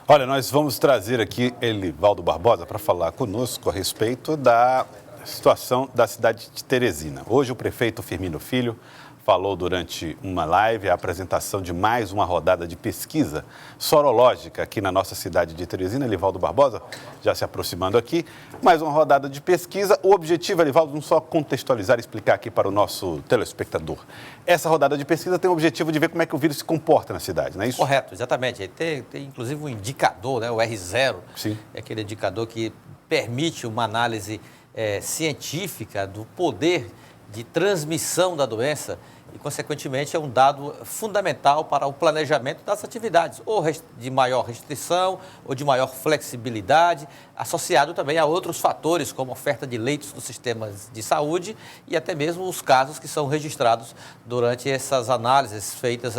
Olha, nós vamos trazer aqui Elivaldo Barbosa para falar conosco a respeito da situação da cidade de Teresina. Hoje o prefeito Firmino Filho falou durante uma live a apresentação de mais uma rodada de pesquisa sorológica aqui na nossa cidade de Teresina. Elivaldo Barbosa já se aproximando aqui. Mais uma rodada de pesquisa. O objetivo, Elivaldo, não só contextualizar e explicar aqui para o nosso telespectador. Essa rodada de pesquisa tem o objetivo de ver como é que o vírus se comporta na cidade, não é isso? Correto, exatamente. Tem inclusive um indicador, né, o R0. Sim. É aquele indicador que permite uma análise científica do poder de transmissão da doença e, consequentemente, é um dado fundamental para o planejamento das atividades, ou de maior restrição ou de maior flexibilidade, associado também a outros fatores, como oferta de leitos nos sistemas de saúde e até mesmo os casos que são registrados durante essas análises feitas,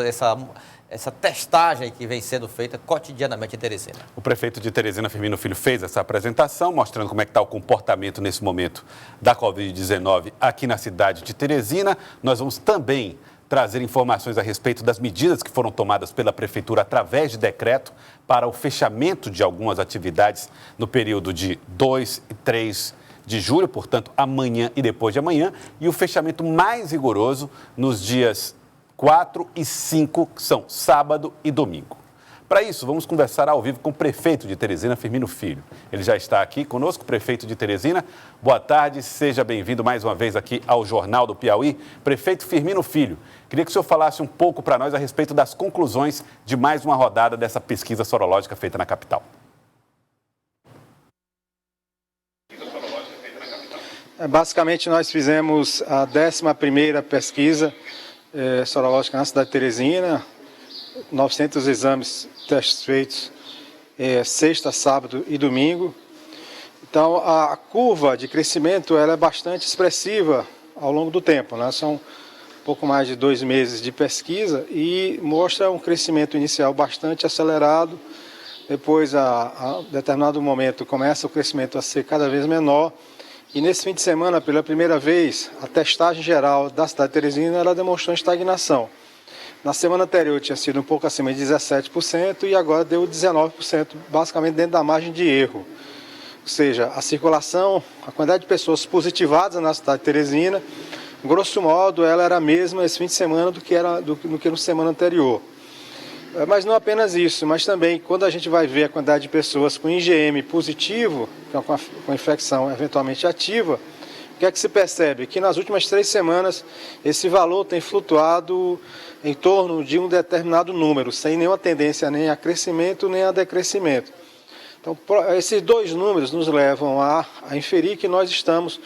essa testagem que vem sendo feita cotidianamente em Teresina. O prefeito de Teresina, Firmino Filho, fez essa apresentação, mostrando como é que está o comportamento nesse momento da Covid-19 aqui na cidade de Teresina. Nós vamos também trazer informações a respeito das medidas que foram tomadas pela prefeitura através de decreto para o fechamento de algumas atividades no período de 2 e 3 de julho, portanto, amanhã e depois de amanhã, e o fechamento mais rigoroso nos dias 4 e 5, que são sábado e domingo. Para isso, vamos conversar ao vivo com o prefeito de Teresina, Firmino Filho. Ele já está aqui conosco, prefeito de Teresina. Boa tarde, seja bem-vindo mais uma vez aqui ao Jornal do Piauí. Prefeito Firmino Filho, queria que o senhor falasse um pouco para nós a respeito das conclusões de mais uma rodada dessa pesquisa sorológica feita na capital. Basicamente, nós fizemos a 11ª pesquisa sorológica na cidade de Teresina, 900 exames, testes feitos sexta, sábado e domingo. Então, a curva de crescimento ela é bastante expressiva ao longo do tempo, né? São um pouco mais de 2 meses de pesquisa e mostra um crescimento inicial bastante acelerado. Depois, a determinado momento, começa o crescimento a ser cada vez menor. E nesse fim de semana, pela primeira vez, a testagem geral da cidade de Teresina ela demonstrou estagnação. Na semana anterior tinha sido um pouco acima de 17% e agora deu 19%, basicamente dentro da margem de erro. Ou seja, a circulação, a quantidade de pessoas positivadas na cidade de Teresina, grosso modo, ela era a mesma esse fim de semana do que na semana anterior. Mas não apenas isso, mas também quando a gente vai ver a quantidade de pessoas com IgM positivo, com infecção eventualmente ativa, o que é que se percebe? Que nas últimas 3 semanas esse valor tem flutuado em torno de um determinado número, sem nenhuma tendência nem a crescimento nem a decrescimento. Então, esses 2 números nos levam a inferir que nós estamos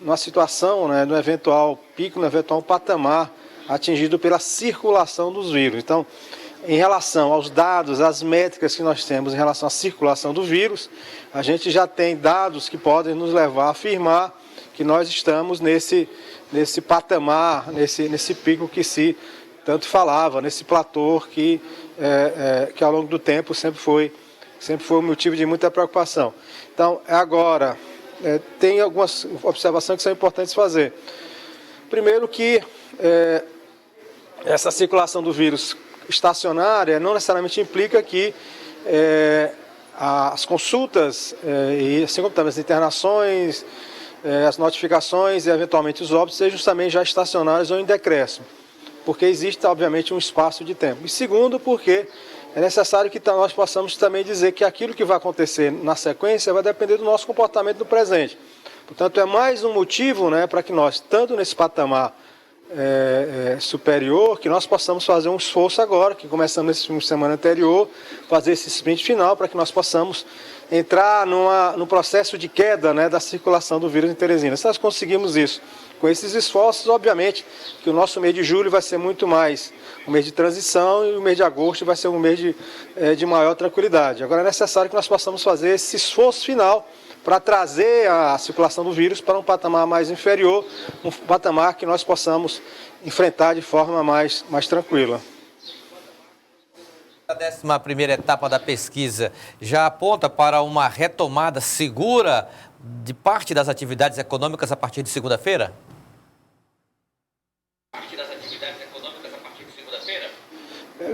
numa situação, né, no eventual pico, no eventual patamar atingido pela circulação dos vírus. Então, em relação aos dados, às métricas que nós temos em relação à circulação do vírus, a gente já tem dados que podem nos levar a afirmar que nós estamos nesse patamar, nesse pico que se tanto falava, nesse platô que ao longo do tempo sempre foi um motivo de muita preocupação. Então, agora, tem algumas observações que são importantes fazer. Primeiro que essa circulação do vírus estacionária não necessariamente implica que as consultas, e assim como também as internações, as notificações e eventualmente os óbitos sejam também já estacionários ou em decréscimo, porque existe obviamente um espaço de tempo. E segundo, porque é necessário que nós possamos também dizer que aquilo que vai acontecer na sequência vai depender do nosso comportamento no presente. Portanto, é mais um motivo, né, para que nós, tanto nesse patamar superior, que nós possamos fazer um esforço agora, que começamos nesse fim de semana anterior, fazer esse sprint final para que nós possamos entrar no processo de queda, né, da circulação do vírus em Teresina. Se nós conseguimos isso com esses esforços, obviamente que o nosso mês de julho vai ser muito mais um mês de transição e o mês de agosto vai ser um mês de maior tranquilidade. Agora é necessário que nós possamos fazer esse esforço final para trazer a circulação do vírus para um patamar mais inferior, um patamar que nós possamos enfrentar de forma mais tranquila. A 11ª etapa da pesquisa já aponta para uma retomada segura de parte das atividades econômicas a partir de segunda-feira?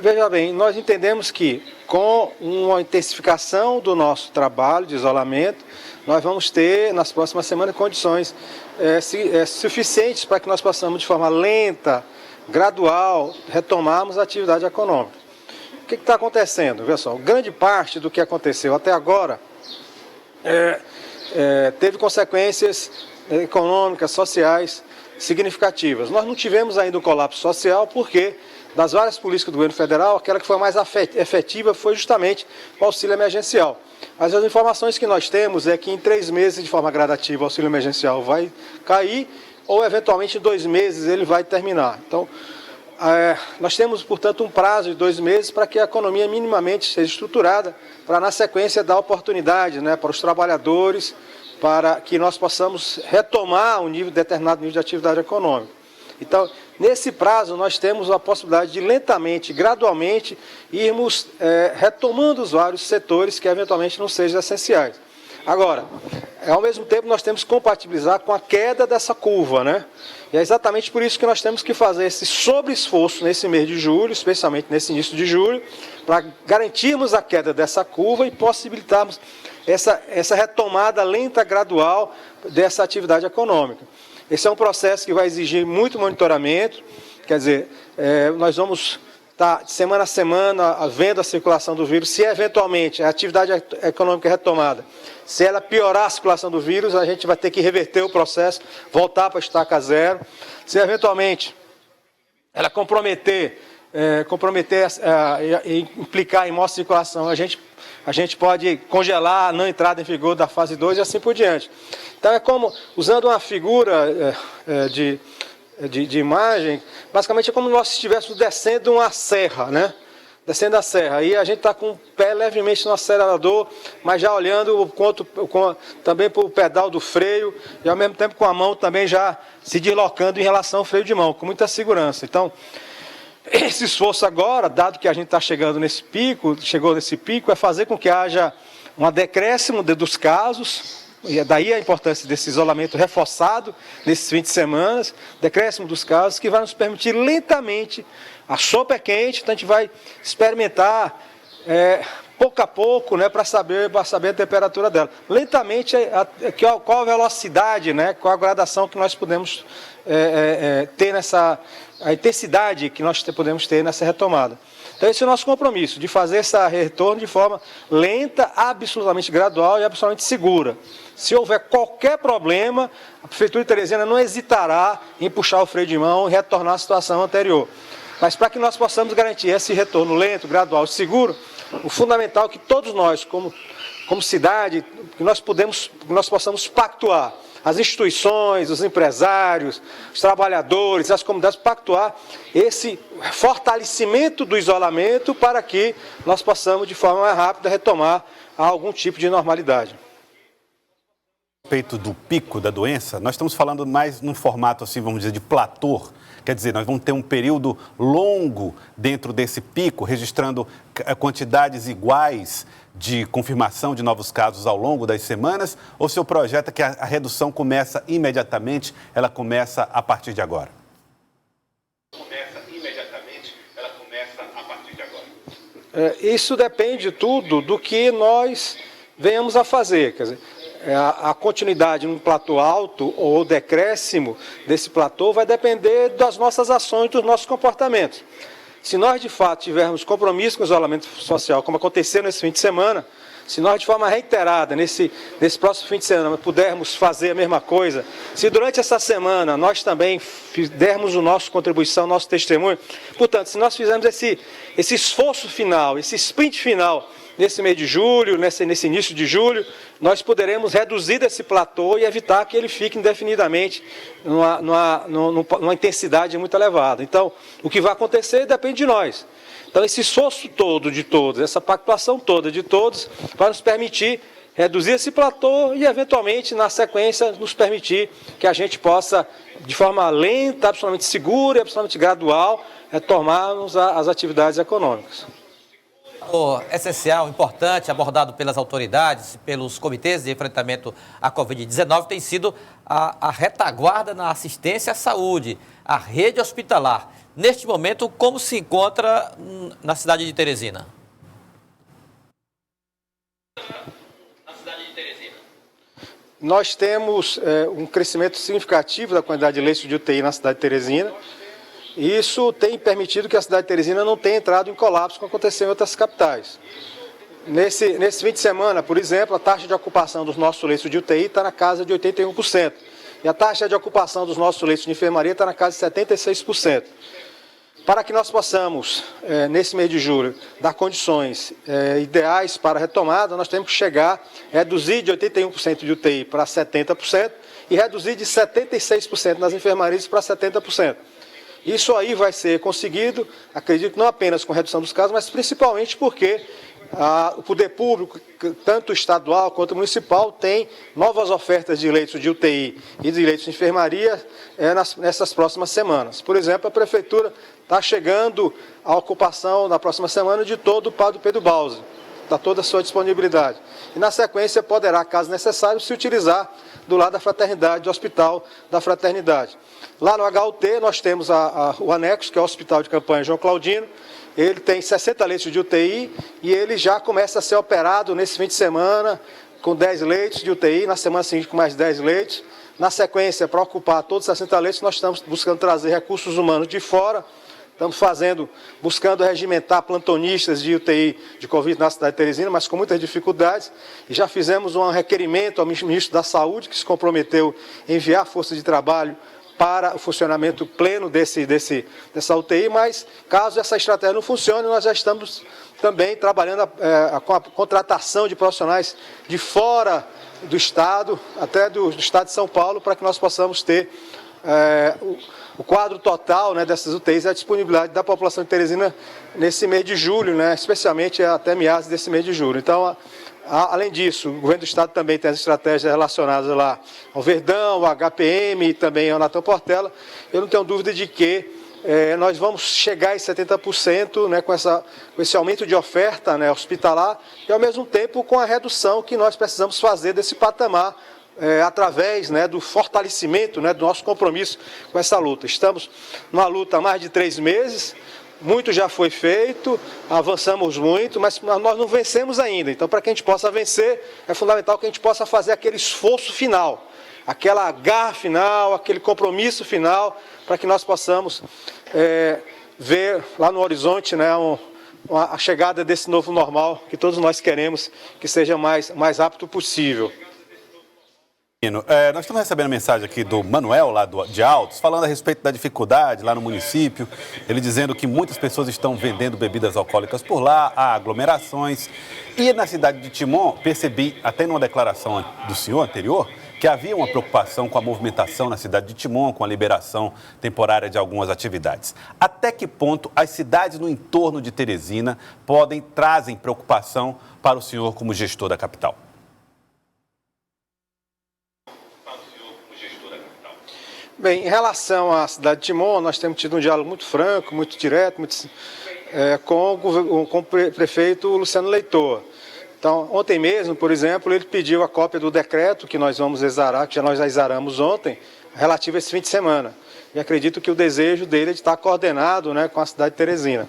Veja bem, nós entendemos que com uma intensificação do nosso trabalho de isolamento, nós vamos ter, nas próximas semanas, condições suficientes para que nós possamos, de forma lenta, gradual, retomarmos a atividade econômica. O que está acontecendo, pessoal? Grande parte do que aconteceu até agora teve consequências econômicas, sociais significativas. Nós não tivemos ainda um colapso social porque, das várias políticas do governo federal, aquela que foi mais efetiva foi justamente o auxílio emergencial. Mas as informações que nós temos é que em 3 meses, de forma gradativa, o auxílio emergencial vai cair ou, eventualmente, em 2 meses ele vai terminar. Então, nós temos, portanto, um prazo de 2 meses para que a economia minimamente seja estruturada, para, na sequência, dar oportunidade, né, para os trabalhadores, para que nós possamos retomar determinado nível de atividade econômica. Então, nesse prazo, nós temos a possibilidade de lentamente, gradualmente, irmos retomando os vários setores que eventualmente não sejam essenciais. Agora, ao mesmo tempo, nós temos que compatibilizar com a queda dessa curva, né? E é exatamente por isso que nós temos que fazer esse sobre-esforço nesse mês de julho, especialmente nesse início de julho, para garantirmos a queda dessa curva e possibilitarmos essa retomada lenta, gradual dessa atividade econômica. Esse é um processo que vai exigir muito monitoramento, quer dizer, nós vamos estar semana a semana vendo a circulação do vírus. Se eventualmente a atividade econômica é retomada, se ela piorar a circulação do vírus, a gente vai ter que reverter o processo, voltar para a estaca zero. Se eventualmente ela comprometer e implicar em maior circulação, a gente pode congelar a não entrada em vigor da fase 2 e assim por diante. Então é como, usando uma figura de imagem, basicamente é como se nós estivéssemos descendo uma serra, né? Descendo a serra. Aí a gente está com o pé levemente no acelerador, mas já olhando também para o pedal do freio e ao mesmo tempo com a mão também já se deslocando em relação ao freio de mão, com muita segurança. Então, esse esforço agora, dado que a gente está chegou nesse pico, é fazer com que haja um decréscimo dos casos, e é daí a importância desse isolamento reforçado nesses 20 semanas, decréscimo dos casos, que vai nos permitir lentamente, a sopa é quente, então a gente vai experimentar pouco a pouco, né, para saber a temperatura dela. Lentamente, qual a velocidade, né, qual a gradação que nós podemos ter a intensidade que nós podemos ter nessa retomada. Então esse é o nosso compromisso, de fazer esse retorno de forma lenta, absolutamente gradual e absolutamente segura. Se houver qualquer problema, a Prefeitura de Teresina não hesitará em puxar o freio de mão e retornar à situação anterior. Mas para que nós possamos garantir esse retorno lento, gradual e seguro, o fundamental é que todos nós, como cidade, que nós possamos pactuar, as instituições, os empresários, os trabalhadores, as comunidades, pactuar esse fortalecimento do isolamento para que nós possamos, de forma mais rápida, retomar algum tipo de normalidade. A respeito do pico da doença, nós estamos falando mais num formato, assim, vamos dizer, de platô. Quer dizer, nós vamos ter um período longo dentro desse pico, registrando quantidades iguais de confirmação de novos casos ao longo das semanas, ou seu projeto é que a redução começa imediatamente, ela começa a partir de agora? Isso depende tudo do que nós venhamos a fazer, quer dizer, a continuidade num platô alto ou o decréscimo desse platô vai depender das nossas ações, dos nossos comportamentos. Se nós, de fato, tivermos compromisso com o isolamento social, como aconteceu nesse fim de semana, se nós, de forma reiterada, nesse próximo fim de semana, pudermos fazer a mesma coisa, se durante essa semana nós também dermos a nossa contribuição, nosso testemunho, portanto, se nós fizermos esse esforço final, esse sprint final, nesse mês de julho, nesse início de julho, nós poderemos reduzir esse platô e evitar que ele fique indefinidamente numa intensidade muito elevada. Então, o que vai acontecer depende de nós. Então, esse esforço todo de todos, essa pactuação toda de todos, vai nos permitir reduzir esse platô e, eventualmente, na sequência, nos permitir que a gente possa, de forma lenta, absolutamente segura e absolutamente gradual, retomarmos as atividades econômicas. Essencial, importante, abordado pelas autoridades, pelos comitês de enfrentamento à Covid-19, tem sido a retaguarda na assistência à saúde, a rede hospitalar. Neste momento, como se encontra na cidade de Teresina? na cidade de Teresina? Nós temos um crescimento significativo da quantidade de leitos de UTI na cidade de Teresina. Isso tem permitido que a cidade de Teresina não tenha entrado em colapso como aconteceu em outras capitais. Nesse fim de semana, por exemplo, a taxa de ocupação dos nossos leitos de UTI está na casa de 81%. E a taxa de ocupação dos nossos leitos de enfermaria está na casa de 76%. Para que nós possamos, nesse mês de julho, dar condições ideais para a retomada, nós temos que chegar, reduzir de 81% de UTI para 70% e reduzir de 76% nas enfermarias para 70%. Isso aí vai ser conseguido, acredito, não apenas com redução dos casos, mas principalmente porque o poder público, tanto estadual quanto municipal, tem novas ofertas de leitos de UTI e de leitos de enfermaria nessas próximas semanas. Por exemplo, a Prefeitura está chegando à ocupação na próxima semana de todo o Padre Pedro Bausi, está toda a sua disponibilidade. E na sequência poderá, caso necessário, se utilizar do lado da Fraternidade, do Hospital da Fraternidade. Lá no HUT nós temos o anexo, que é o Hospital de Campanha João Claudino. Ele tem 60 leitos de UTI e ele já começa a ser operado nesse fim de semana com 10 leitos de UTI, na semana seguinte com mais 10 leitos. Na sequência, para ocupar todos os 60 leitos, nós estamos buscando trazer recursos humanos de fora. Estamos buscando regimentar plantonistas de UTI de Covid na cidade de Teresina, mas com muitas dificuldades. E já fizemos um requerimento ao ministro da Saúde, que se comprometeu a enviar força de trabalho para o funcionamento pleno dessa UTI, mas caso essa estratégia não funcione, nós já estamos também trabalhando com a contratação de profissionais de fora do Estado, até do Estado de São Paulo, para que nós possamos ter o quadro total, né, dessas UTIs e a disponibilidade da população de Teresina nesse mês de julho, né, especialmente até meados desse mês de julho. Então, além disso, o governo do Estado também tem as estratégias relacionadas lá ao Verdão, ao HPM e também ao Natan Portela. Eu não tenho dúvida de que nós vamos chegar em 70%, né, com esse aumento de oferta, né, hospitalar e, ao mesmo tempo, com a redução que nós precisamos fazer desse patamar através, né, do fortalecimento, né, do nosso compromisso com essa luta. Estamos numa luta há mais de 3 meses. Muito já foi feito, avançamos muito, mas nós não vencemos ainda. Então, para que a gente possa vencer, é fundamental que a gente possa fazer aquele esforço final, aquela garra final, aquele compromisso final, para que nós possamos ver lá no horizonte, né, a chegada desse novo normal que todos nós queremos que seja mais rápido possível. Nós estamos recebendo mensagem aqui do Manuel, lá de Altos, falando a respeito da dificuldade lá no município. Ele dizendo que muitas pessoas estão vendendo bebidas alcoólicas por lá, há aglomerações. E na cidade de Timon, percebi, até numa declaração do senhor anterior, que havia uma preocupação com a movimentação na cidade de Timon, com a liberação temporária de algumas atividades. Até que ponto as cidades no entorno de Teresina trazem preocupação para o senhor como gestor da capital? Bem, em relação à cidade de Timon, nós temos tido um diálogo muito franco, muito direto, com o prefeito Luciano Leitor. Então, ontem mesmo, por exemplo, ele pediu a cópia do decreto que nós vamos exarar, que nós já exaramos ontem, relativo a esse fim de semana. E acredito que o desejo dele é de estar coordenado, né, com a cidade de Teresina.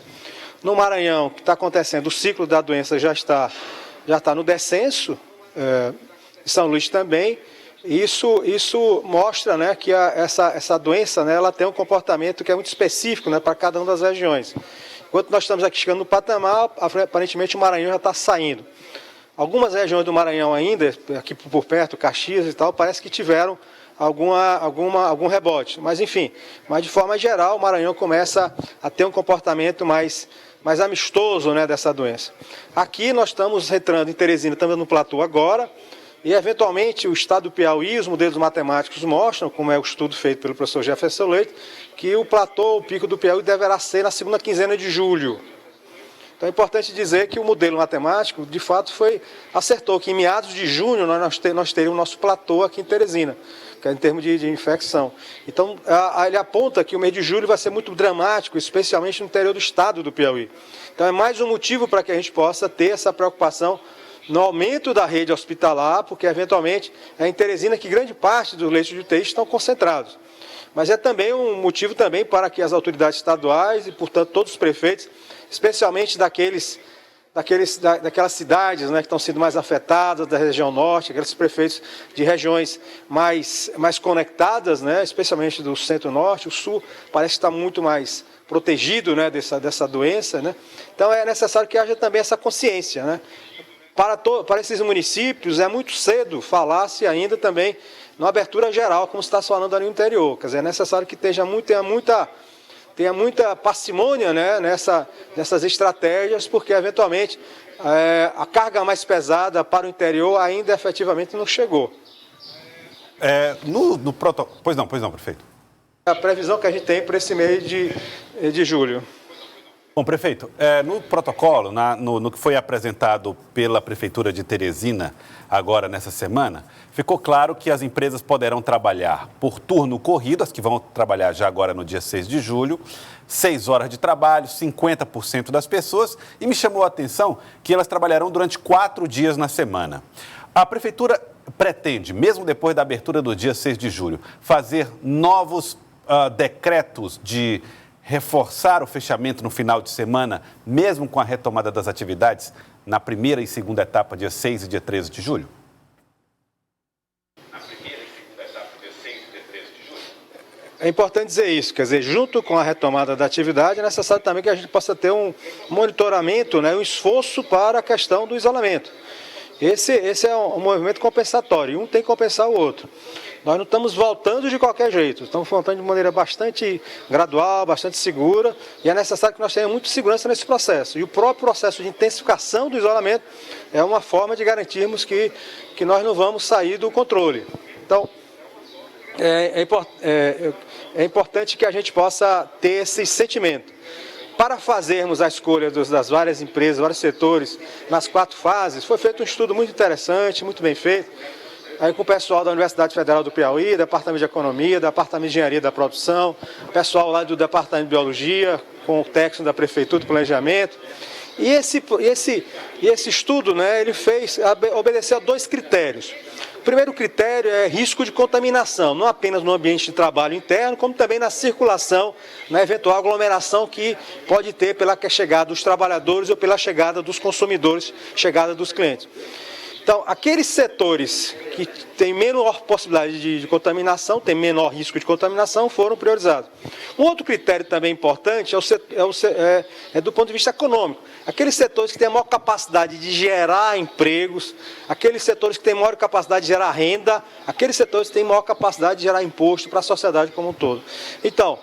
No Maranhão, o que está acontecendo, o ciclo da doença já está no descenso, em São Luís também. Isso mostra, né, que essa doença, né, ela tem um comportamento que é muito específico, né, para cada uma das regiões. Enquanto nós estamos aqui chegando no patamar, aparentemente o Maranhão já está saindo. Algumas regiões do Maranhão ainda, aqui por perto, Caxias e tal, parece que tiveram algum rebote. Mas enfim, de forma geral, o Maranhão começa a ter um comportamento mais amistoso, né, dessa doença. Aqui nós estamos entrando em Teresina, estamos no platô agora. E, eventualmente, o estado do Piauí, os modelos matemáticos mostram, como é o estudo feito pelo professor Jefferson Leite, que o platô, o pico do Piauí, deverá ser na segunda quinzena de julho. Então, é importante dizer que o modelo matemático, de fato, acertou que em meados de junho nós teríamos o nosso platô aqui em Teresina, que é em termos de infecção. Então, ele aponta que o mês de julho vai ser muito dramático, especialmente no interior do estado do Piauí. Então, é mais um motivo para que a gente possa ter essa preocupação no aumento da rede hospitalar, porque eventualmente é em Teresina que grande parte dos leitos de UTI estão concentrados. Mas é também um motivo também para que as autoridades estaduais e, portanto, todos os prefeitos, especialmente daqueles daquelas cidades, né, que estão sendo mais afetadas, da região norte, aqueles prefeitos de regiões mais conectadas, né, especialmente do centro-norte. O sul parece estar muito mais protegido, né, dessa doença, né? Então é necessário que haja também essa consciência, né? Para esses municípios é muito cedo falar-se ainda também na abertura geral, como se está falando ali no interior. Quer dizer, é necessário que tenha muita parcimônia, né, nessas estratégias, porque eventualmente a carga mais pesada para o interior ainda efetivamente não chegou. No protocolo... Pois não, prefeito. A previsão que a gente tem para esse mês de julho. Bom, prefeito, no protocolo, no que foi apresentado pela Prefeitura de Teresina agora nessa semana, ficou claro que as empresas poderão trabalhar por turno corrido, as que vão trabalhar já agora no dia 6 de julho, 6 horas de trabalho, 50% das pessoas, e me chamou a atenção que elas trabalharão durante 4 dias na semana. A Prefeitura pretende, mesmo depois da abertura do dia 6 de julho, fazer novos decretos de reforçar o fechamento no final de semana, mesmo com a retomada das atividades na primeira e segunda etapa, dia 6 e dia 13 de julho? Na primeira e segunda etapa, dia 6 e dia 13 de julho? É importante dizer isso, quer dizer, junto com a retomada da atividade, é necessário também que a gente possa ter um monitoramento, né, um esforço para a questão do isolamento. Esse é um movimento compensatório, um tem que compensar o outro. Nós não estamos voltando de qualquer jeito, estamos voltando de maneira bastante gradual, bastante segura, e é necessário que nós tenhamos muita segurança nesse processo. E o próprio processo de intensificação do isolamento é uma forma de garantirmos que nós não vamos sair do controle. Então, é importante que a gente possa ter esse sentimento. Para fazermos a escolha das várias empresas, vários setores, nas 4 fases, foi feito um estudo muito interessante, muito bem feito, aí com o pessoal da Universidade Federal do Piauí, Departamento de Economia, Departamento de Engenharia da Produção, pessoal lá do Departamento de Biologia, com o técnico da Prefeitura de Planejamento. E esse estudo, né, ele obedeceu a 2 critérios. O primeiro critério é risco de contaminação, não apenas no ambiente de trabalho interno, como também na circulação, na eventual aglomeração que pode ter pela chegada dos trabalhadores ou pela chegada dos consumidores, chegada dos clientes. Então, aqueles setores que têm menor possibilidade de contaminação, têm menor risco de contaminação, foram priorizados. Um outro critério também importante é do ponto de vista econômico. Aqueles setores que têm maior capacidade de gerar empregos, aqueles setores que têm maior capacidade de gerar renda, aqueles setores que têm maior capacidade de gerar imposto para a sociedade como um todo. Então,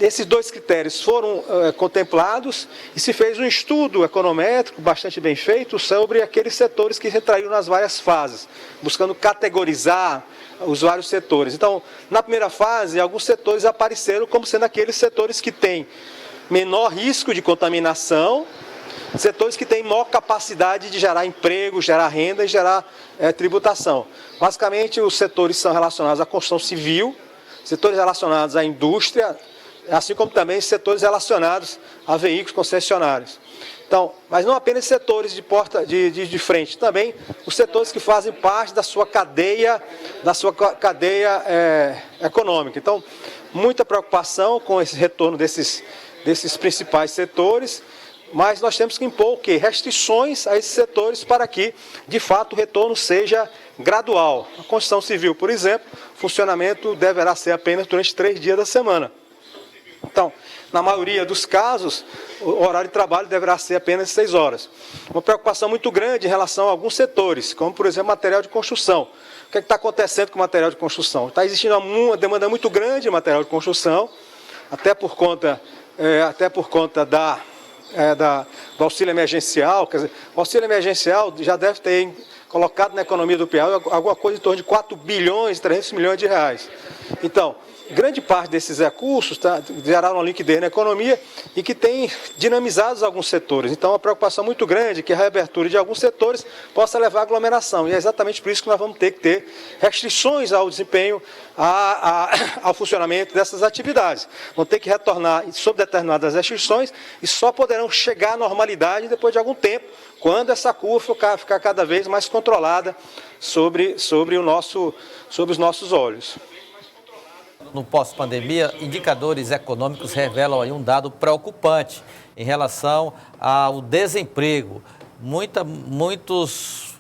esses 2 critérios foram contemplados e se fez um estudo econométrico bastante bem feito sobre aqueles setores que entrariam nas várias fases, buscando categorizar os vários setores. Então, na primeira fase, alguns setores apareceram como sendo aqueles setores que têm menor risco de contaminação, setores que têm maior capacidade de gerar emprego, gerar renda e gerar tributação. Basicamente, os setores são relacionados à construção civil, setores relacionados à indústria, assim como também setores relacionados a veículos concessionários. Então, mas não apenas setores de frente, também os setores que fazem parte da sua cadeia econômica. Então, muita preocupação com esse retorno desses principais setores, mas nós temos que impor o quê? Restrições a esses setores para que, de fato, o retorno seja gradual. A construção civil, por exemplo, o funcionamento deverá ser apenas durante 3 dias da semana. Então, na maioria dos casos, o horário de trabalho deverá ser apenas 6 horas. Uma preocupação muito grande em relação a alguns setores, como, por exemplo, material de construção. O que está acontecendo com o material de construção? Está existindo uma demanda muito grande de material de construção, até por conta do auxílio emergencial. Quer dizer, o auxílio emergencial já deve ter colocado na economia do Piauí alguma coisa em torno de 4 bilhões e 300 milhões de reais. Então, grande parte desses recursos geraram uma liquidez na economia e que tem dinamizado alguns setores. Então, é uma preocupação muito grande que a reabertura de alguns setores possa levar à aglomeração. E é exatamente por isso que nós vamos ter que ter restrições ao desempenho, ao funcionamento dessas atividades. Vão ter que retornar sob determinadas restrições e só poderão chegar à normalidade depois de algum tempo, quando essa curva ficar cada vez mais controlada sobre os nossos olhos. No pós-pandemia, indicadores econômicos revelam aí um dado preocupante em relação ao desemprego. muitos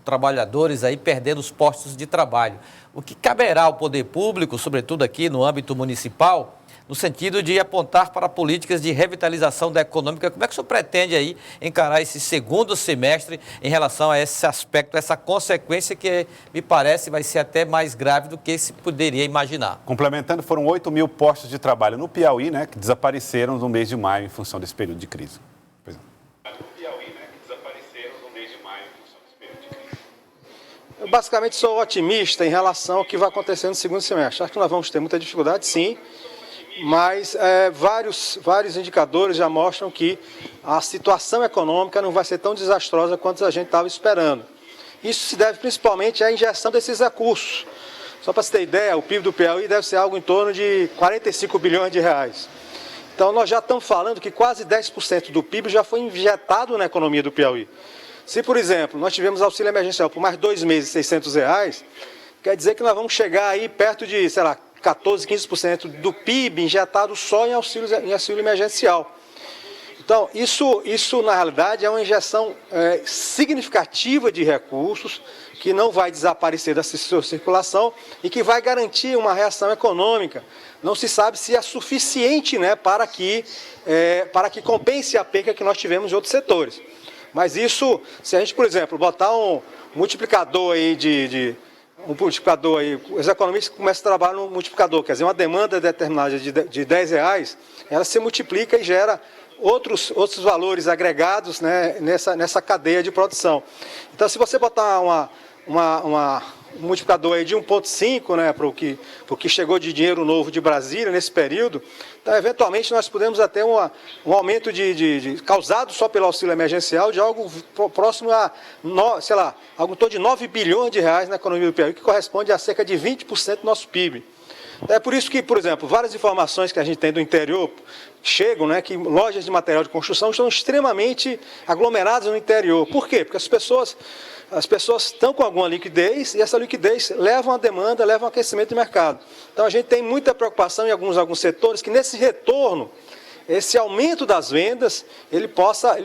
trabalhadores aí perdendo os postos de trabalho. O que caberá ao poder público, sobretudo aqui no âmbito municipal, no sentido de apontar para políticas de revitalização da econômica? Como é que o senhor pretende aí encarar esse segundo semestre em relação a esse aspecto, essa consequência que me parece vai ser até mais grave do que se poderia imaginar? Complementando, foram 8 mil postos de trabalho no Piauí, né, que desapareceram no mês de maio em função desse período de crise. Pois é. Eu basicamente sou otimista em relação ao que vai acontecer no segundo semestre. Acho que nós vamos ter muita dificuldade, sim, mas vários indicadores já mostram que a situação econômica não vai ser tão desastrosa quanto a gente estava esperando. Isso se deve principalmente à injeção desses recursos. Só para você ter ideia, o PIB do Piauí deve ser algo em torno de 45 bilhões de reais. Então nós já estamos falando que quase 10% do PIB já foi injetado na economia do Piauí. Se, por exemplo, nós tivemos auxílio emergencial por mais 2 meses, R$600, quer dizer que nós vamos chegar aí perto de, 14, 15% do PIB injetado só em auxílio emergencial. Então, isso na realidade é uma injeção significativa de recursos que não vai desaparecer da sua circulação e que vai garantir uma reação econômica. Não se sabe se é suficiente, né, para que compense a perca que nós tivemos em outros setores. Mas isso, se a gente, por exemplo, botar um multiplicador aí os economistas começam a trabalhar no multiplicador, quer dizer, uma demanda determinada de R$10, ela se multiplica e gera outros valores agregados, né, nessa cadeia de produção. Então, se você botar um multiplicador aí de 1,5, né, para o que chegou de dinheiro novo de Brasília nesse período, então, eventualmente nós podemos até um aumento causado só pelo auxílio emergencial de algo próximo a, algo em torno de 9 bilhões de reais na economia do Piauí, que corresponde a cerca de 20% do nosso PIB. É por isso que, por exemplo, várias informações que a gente tem do interior chegam, né, que lojas de material de construção estão extremamente aglomeradas no interior. Por quê? Porque as pessoas estão com alguma liquidez e essa liquidez leva a demanda, leva a aquecimento do mercado. Então a gente tem muita preocupação em alguns setores que nesse retorno, esse aumento das vendas, ele possa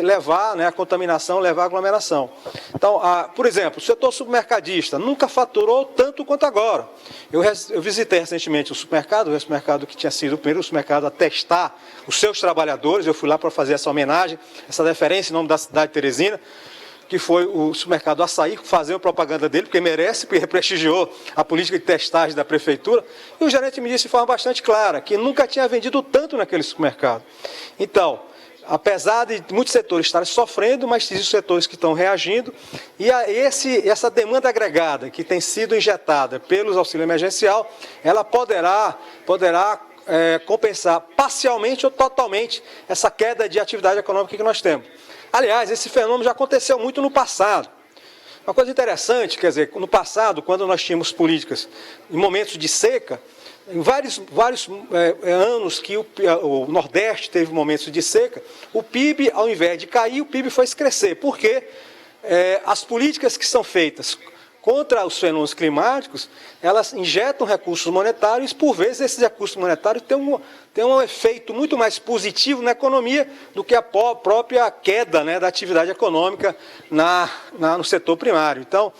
levar, né, a contaminação, levar a aglomeração. Então, por exemplo, o setor supermercadista nunca faturou tanto quanto agora. Eu visitei recentemente o supermercado que tinha sido o primeiro supermercado a testar os seus trabalhadores. Eu fui lá para fazer essa homenagem, essa deferência em nome da cidade de Teresina, que foi o supermercado Açaí, fazer a propaganda dele, porque merece, porque prestigiou a política de testagem da prefeitura. E o gerente me disse de forma bastante clara que nunca tinha vendido tanto naquele supermercado. Então, apesar de muitos setores estarem sofrendo, mas existem setores que estão reagindo, e essa demanda agregada que tem sido injetada pelos auxílio emergencial, ela poderá compensar parcialmente ou totalmente essa queda de atividade econômica que nós temos. Aliás, esse fenômeno já aconteceu muito no passado. Uma coisa interessante, quer dizer, no passado, quando nós tínhamos políticas em momentos de seca, em vários anos que o Nordeste teve momentos de seca, o PIB, ao invés de cair, o PIB foi crescer. Porque as políticas que são feitas contra os fenômenos climáticos, elas injetam recursos monetários e, por vezes, esses recursos monetários têm um efeito muito mais positivo na economia do que a própria queda, né, da atividade econômica no setor primário. Então,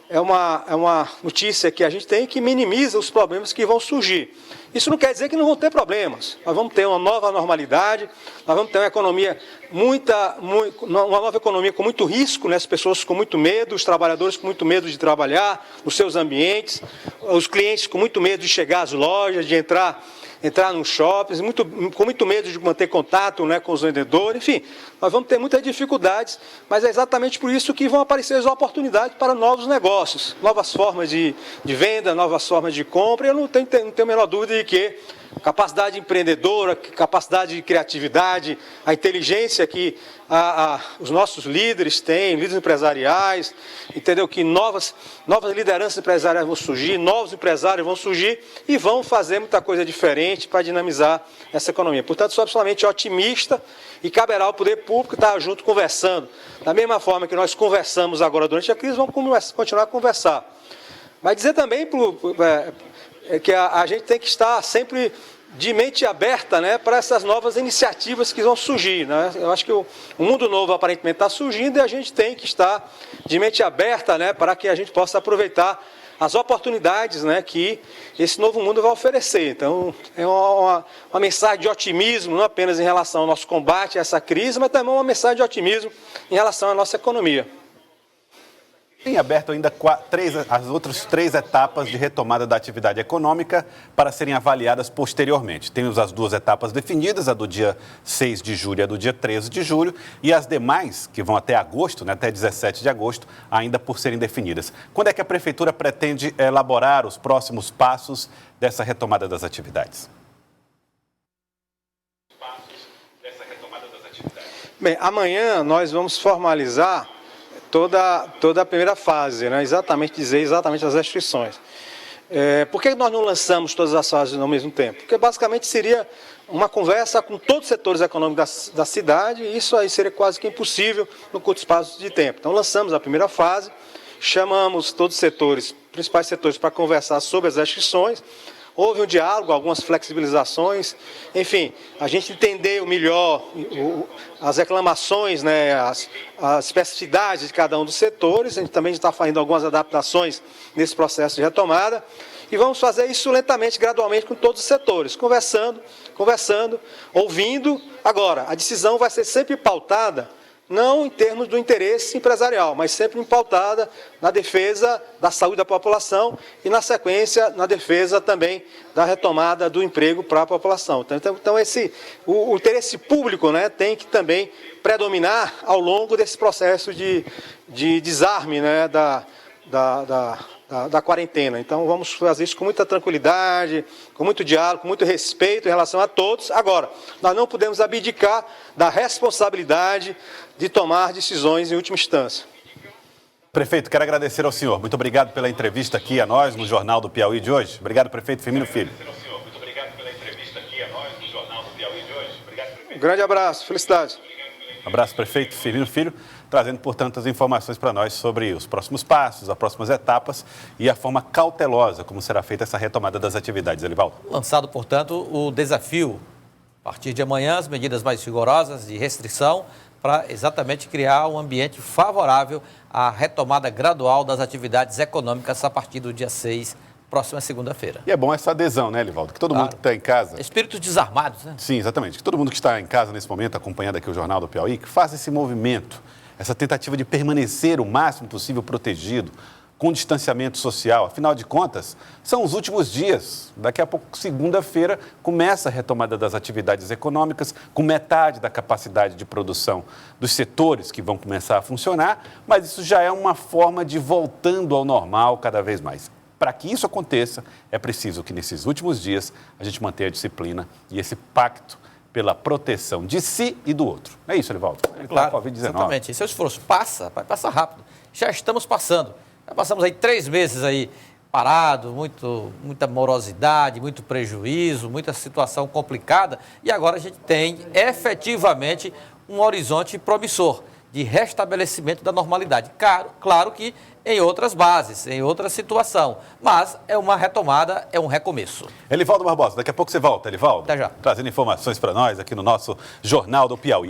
é uma notícia que a gente tem que minimiza os problemas que vão surgir. Isso não quer dizer que não vão ter problemas. Nós vamos ter uma nova normalidade, nós vamos ter uma economia uma nova economia com muito risco, né? As pessoas com muito medo, os trabalhadores com muito medo de trabalhar nos seus ambientes, os clientes com muito medo de chegar às lojas, de entrar nos shoppings, com muito medo de manter contato, né, com os vendedores. Enfim, nós vamos ter muitas dificuldades, mas é exatamente por isso que vão aparecer as oportunidades para novos negócios, novas formas de venda, novas formas de compra. Eu não tenho a menor dúvida de que capacidade empreendedora, capacidade de criatividade, a inteligência que os nossos líderes têm, líderes empresariais, entendeu? Que novas lideranças empresariais vão surgir, novos empresários vão surgir e vão fazer muita coisa diferente para dinamizar essa economia. Portanto, sou absolutamente otimista e caberá ao poder público estar junto conversando. Da mesma forma que nós conversamos agora durante a crise, vamos continuar a conversar. Mas dizer também que a gente tem que estar sempre de mente aberta, né, para essas novas iniciativas que vão surgir, né? Eu acho que o mundo novo aparentemente está surgindo e a gente tem que estar de mente aberta, né, para que a gente possa aproveitar as oportunidades, né, que esse novo mundo vai oferecer. Então, é uma mensagem de otimismo, não apenas em relação ao nosso combate a essa crise, mas também uma mensagem de otimismo em relação à nossa economia. Tem aberto ainda as outras 3 etapas de retomada da atividade econômica para serem avaliadas posteriormente. Temos as 2 etapas definidas, a do dia 6 de julho e a do dia 13 de julho, e as demais, que vão até agosto, né, até 17 de agosto, ainda por serem definidas. Quando é que a Prefeitura pretende elaborar os próximos passos dessa retomada das atividades? Bem, amanhã nós vamos formalizar toda a primeira fase, né? Dizer exatamente as restrições. Por que nós não lançamos todas as fases ao mesmo tempo? Porque basicamente seria uma conversa com todos os setores econômicos da cidade e isso aí seria quase que impossível no curto espaço de tempo. Então lançamos a primeira fase, chamamos todos os setores, principais setores, para conversar sobre as restrições. Houve um diálogo, algumas flexibilizações, enfim, a gente entendeu melhor as reclamações, né, as especificidades de cada um dos setores. A gente também está fazendo algumas adaptações nesse processo de retomada e vamos fazer isso lentamente, gradualmente com todos os setores, conversando, ouvindo. Agora, a decisão vai ser sempre pautada não em termos do interesse empresarial, mas sempre pautada na defesa da saúde da população e, na sequência, na defesa também da retomada do emprego para a população. Então o interesse público, né, tem que também predominar ao longo desse processo de desarme, né, da quarentena. Então vamos fazer isso com muita tranquilidade, com muito diálogo, com muito respeito em relação a todos. Agora, nós não podemos abdicar da responsabilidade de tomar decisões em última instância. Prefeito, quero agradecer ao senhor. Muito obrigado pela entrevista aqui a nós no Jornal do Piauí de hoje. Obrigado, prefeito Firmino Filho. Muito obrigado pela entrevista aqui a nós no Jornal do Piauí de hoje. Obrigado, prefeito. Um grande abraço, felicidades. Abraço, prefeito Firmino Filho, trazendo, portanto, as informações para nós sobre os próximos passos, as próximas etapas e a forma cautelosa como será feita essa retomada das atividades. Elivaldo. Lançado, portanto, o desafio, a partir de amanhã, as medidas mais rigorosas de restrição para exatamente criar um ambiente favorável à retomada gradual das atividades econômicas a partir do dia 6, próxima segunda-feira. E é bom essa adesão, né, Elivaldo? Que todo mundo que está em casa... Espíritos desarmados, né? Sim, exatamente. Que todo mundo que está em casa nesse momento, acompanhando aqui o Jornal do Piauí, que faça esse movimento, essa tentativa de permanecer o máximo possível protegido, com distanciamento social. Afinal de contas, são os últimos dias. Daqui a pouco, segunda-feira, começa a retomada das atividades econômicas, com metade da capacidade de produção dos setores que vão começar a funcionar, mas isso já é uma forma de voltando ao normal cada vez mais. Para que isso aconteça, é preciso que nesses últimos dias a gente mantenha a disciplina e esse pacto pela proteção de si e do outro. Não é isso, Elivaldo? Claro, exatamente. Esse é o esforço. Vai passar rápido. Já estamos passando. Já passamos aí 3 meses aí parado, muita morosidade, muito prejuízo, muita situação complicada. E agora a gente tem efetivamente um horizonte promissor de restabelecimento da normalidade. Claro que em outras bases, em outra situação, mas é uma retomada, é um recomeço. Elivaldo Barbosa, daqui a pouco você volta, Elivaldo. Até já. Trazendo informações para nós aqui no nosso Jornal do Piauí.